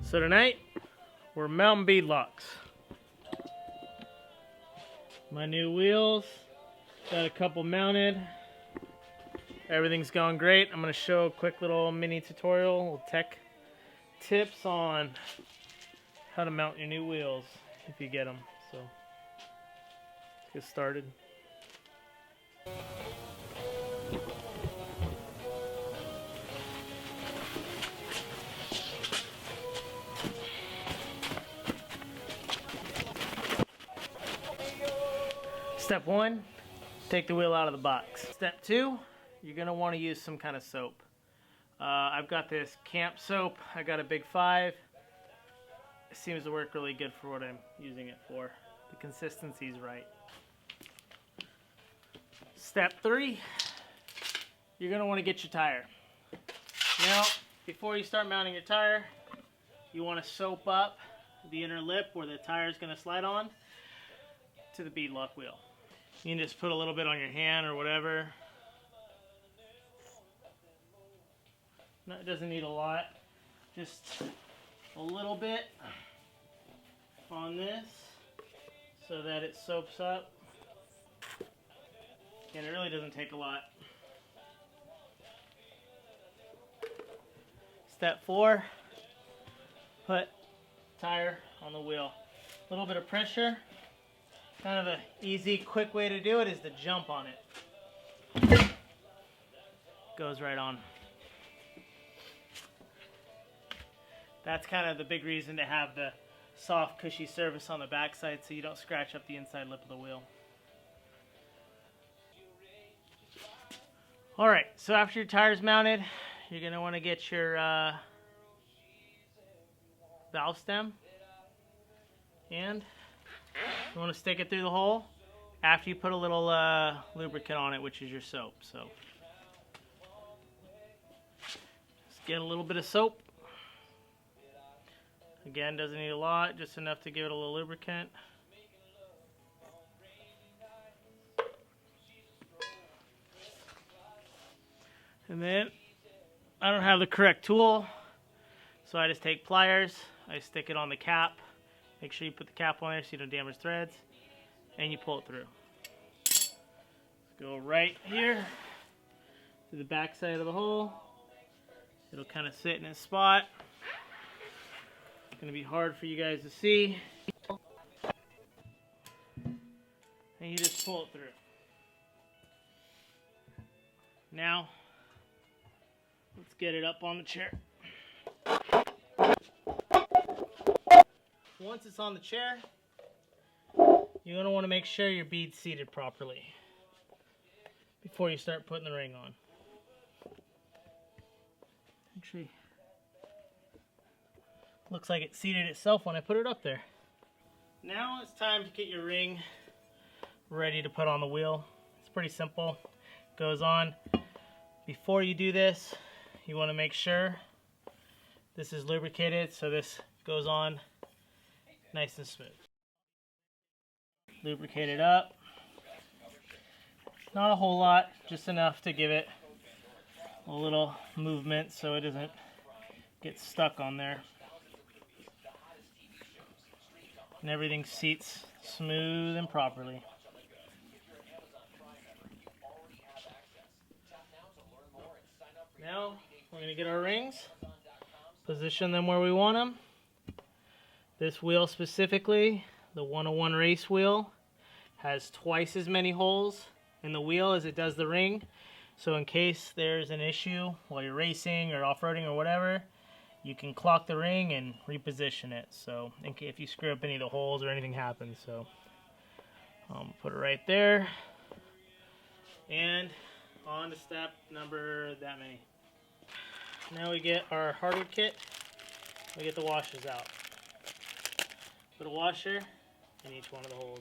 So tonight, we're mounting beadlocks. My new wheels, got a couple mounted. Everything's going great. I'm going to show a quick little mini tutorial, little tech tips on how to mount your new wheels if you get them. So, let's get started. Step 1, take the wheel out of the box. Step 2, you're going to want to use some kind of soap. I've got this camp soap. I got a big 5. It seems to work really good for what I'm using it for. The consistency's right. Step 3, you're going to want to get your tire. Now, before you start mounting your tire, you want to soap up the inner lip where the tire is going to slide on to the beadlock wheel. You can just put a little bit on your hand or whatever. No, it doesn't need a lot. Just a little bit on this so that it soaks up. And it really doesn't take a lot. Step 4, put tire on the wheel. A little bit of pressure. Kind of an easy, quick way to do it is to jump on it. Goes right on. That's kind of the big reason to have the soft, cushy surface on the backside so you don't scratch up the inside lip of the wheel. Alright, so after your tire's mounted, you're going to want to get your valve stem and you want to stick it through the hole after you put a little lubricant on it, which is your soap. So just get a little bit of soap. Again, doesn't need a lot, just enough to give it a little lubricant. And then I don't have the correct tool, so I just take pliers, I stick it on the cap. Make sure you put the cap on there so you don't damage threads, and you pull it through. Let's go right here to the back side of the hole. It'll kind of sit in its spot. It's going to be hard for you guys to see. And you just pull it through. Now, let's get it up on the chair. Once it's on the chair, you're going to want to make sure your bead's seated properly before you start putting the ring on. Actually, looks like it seated itself when I put it up there. Now it's time to get your ring ready to put on the wheel. It's pretty simple. It goes on. Before you do this, you want to make sure this is lubricated so this goes on nice and smooth. Lubricate it up. Not a whole lot, just enough to give it a little movement so it doesn't get stuck on there. And everything seats smooth and properly. Now we're going to get our rings, position them where we want them. This wheel specifically, the 101 race wheel, has twice as many holes in the wheel as it does the ring. So in case there's an issue while you're racing or off-roading or whatever, you can clock the ring and reposition it. So in case if you screw up any of the holes or anything happens. So put it right there. And on to step number that many. Now we get our hardwood kit. We get the washers out. Put a washer in each one of the holes.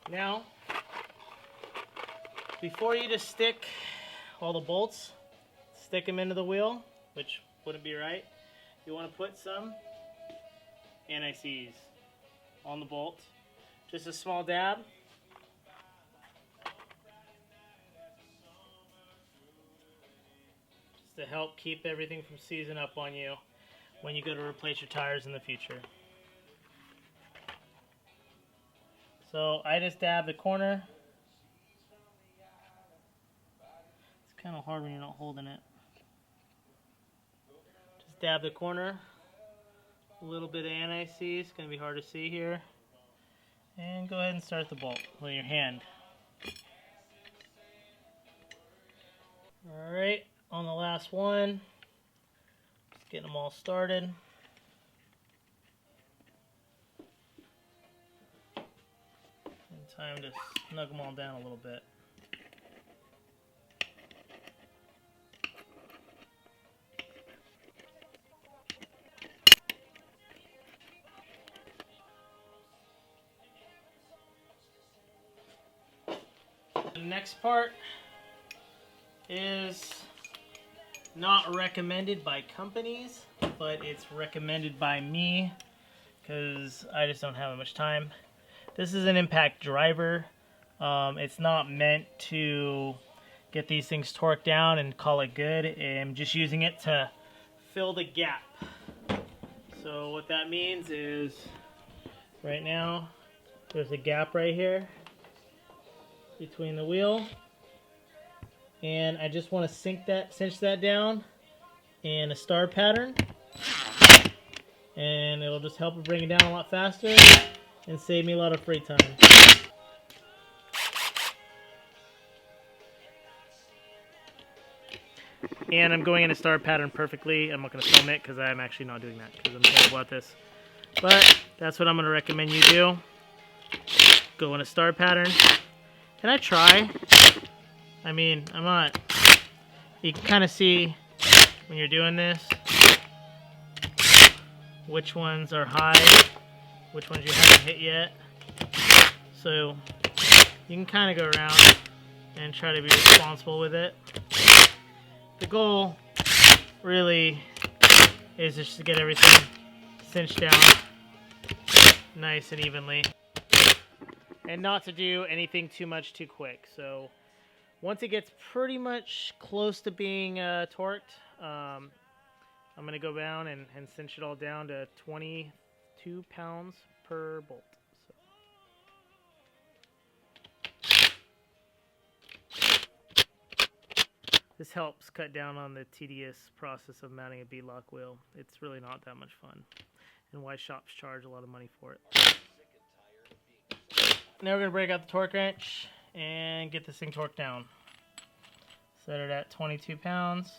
Now, before you just stick all the bolts, stick them into the wheel, which wouldn't be right, you want to put some anti-seize on the bolt. Just a small dab. to help keep everything from seizing up on you when you go to replace your tires in the future. So I just dab the corner. It's kind of hard when you're not holding it. Just dab the corner. A little bit of anti-seize. It's going to be hard to see here. And go ahead and start the bolt with your hand. Alright, on the last one, just getting them all started. And time to snug them all down a little bit. The next part is not recommended by companies, but it's recommended by me because I just don't have much time. This is an impact driver. It's not meant to get these things torqued down and call it good. I'm just using it to fill the gap. So what that means is right now there's a gap right here between the wheel. And I just want to cinch that down in a star pattern, and it'll just help it bring it down a lot faster and save me a lot of free time. And I'm going in a star pattern perfectly. I'm not going to film it because I'm actually not doing that because I'm terrible at this. But that's what I'm going to recommend you do. Go in a star pattern. Can I try? I mean, I'm not... You can kind of see when you're doing this which ones are high, which ones you haven't hit yet. So you can kind of go around and try to be responsible with it. The goal really is just to get everything cinched down nice and evenly, and not to do anything too much too quick. So once it gets pretty much close to being torqued, I'm going to go down and cinch it all down to 22 pounds per bolt. This helps cut down on the tedious process of mounting a beadlock wheel. It's really not that much fun, and why shops charge a lot of money for it. Now we're going to break out the torque wrench and get this thing torqued down. Set it at 22 pounds.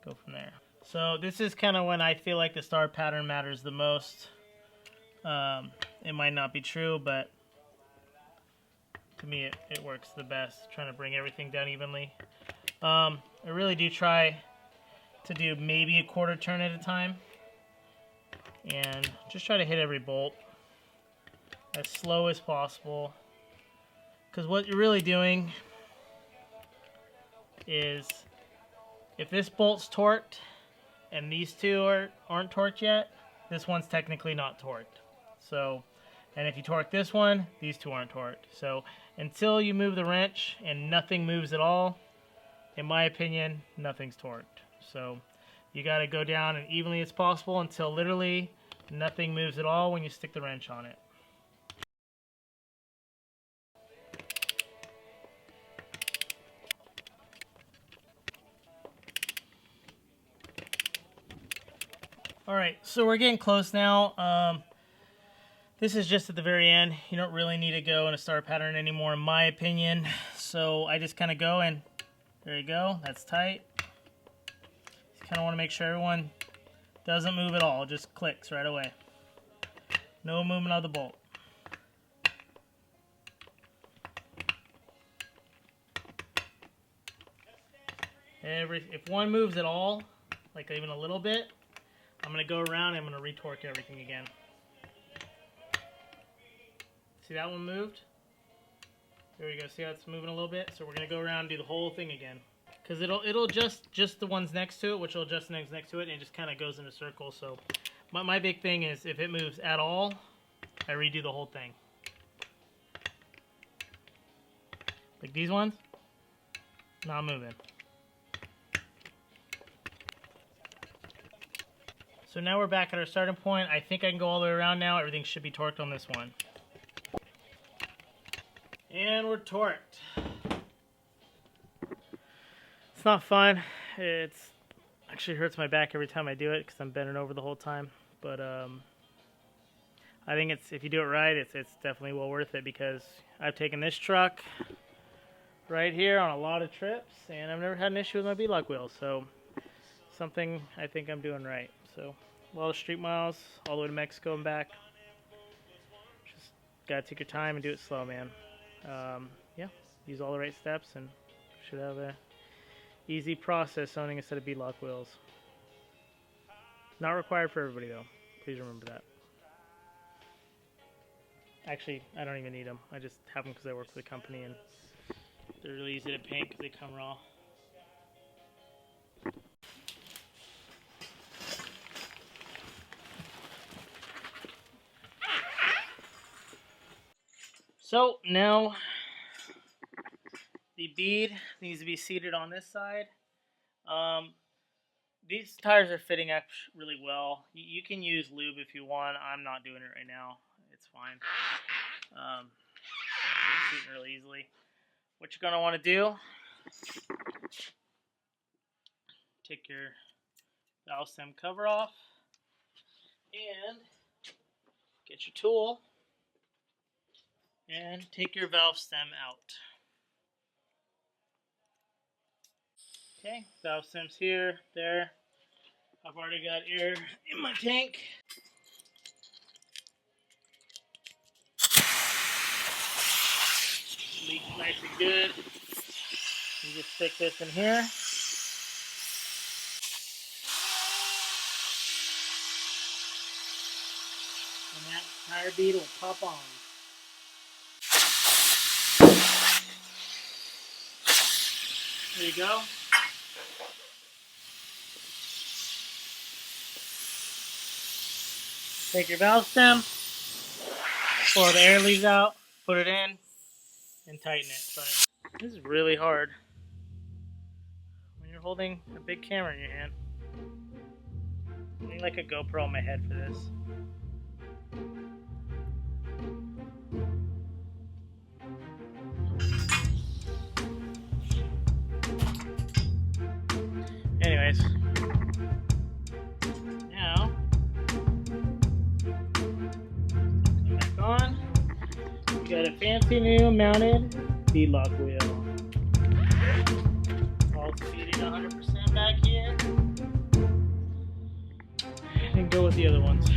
Go from there. So this is kind of when I feel like the star pattern matters the most. It might not be true, but to me it works the best, trying to bring everything down evenly. I really do try to do maybe a quarter turn at a time, and just try to hit every bolt as slow as possible, because what you're really doing is, if this bolt's torqued and these two aren't torqued yet, this one's technically not torqued. So, and if you torque this one, these two aren't torqued. So until you move the wrench and nothing moves at all, in my opinion, nothing's torqued. So you got to go down as evenly as possible until literally nothing moves at all when you stick the wrench on it. Alright, so we're getting close now. This is just at the very end. You don't really need to go in a star pattern anymore, in my opinion. So I just kind of go and there you go. That's tight. Just kind of want to make sure everyone doesn't move at all. It just clicks right away. No movement of the bolt. If one moves at all, like even a little bit, I'm going to go around and I'm going to retorque everything again. See that one moved? There we go. See how it's moving a little bit? So we're going to go around and do the whole thing again. Because it'll just the ones next to it, which will adjust next to it, and it just kind of goes in a circle. So my big thing is if it moves at all, I redo the whole thing. Like these ones, not moving. So now we're back at our starting point. I think I can go all the way around now. Everything should be torqued on this one. And we're torqued. It's not fun. It actually hurts my back every time I do it because I'm bending over the whole time. But I think if you do it right, it's definitely well worth it, because I've taken this truck right here on a lot of trips, and I've never had an issue with my Beadlock wheels. So something I think I'm doing right. So a lot of street miles all the way to Mexico and back. Just gotta take your time and do it slow, man. Yeah, use all the right steps and should have a easy process owning a set of Beadlock wheels. Not required for everybody though. Please remember that. Actually, I don't even need them. I just have them because I work for the company and they're really easy to paint because they come raw. So now the bead needs to be seated on this side. These tires are fitting up really well. You can use lube if you want. I'm not doing it right now. It's fine. It's seating really easily. What you're going to want to do, take your valve stem cover off and get your tool and take your valve stem out. Okay, valve stem's here, there. I've already got air in my tank. Leaks nice and good. You just stick this in here. And that tire bead will pop on. There you go. Take your valve stem, before the air leaves out, put it in, and tighten it. But this is really hard when you're holding a big camera in your hand. I need like a GoPro on my head for this. Anyways, now come back on. We got a fancy new mounted Beadlock wheel. All seated 100% back here. And go with the other ones.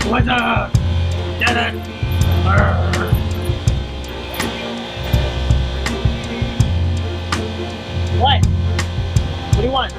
What's up? Did it! Arrgh. What? What do you want?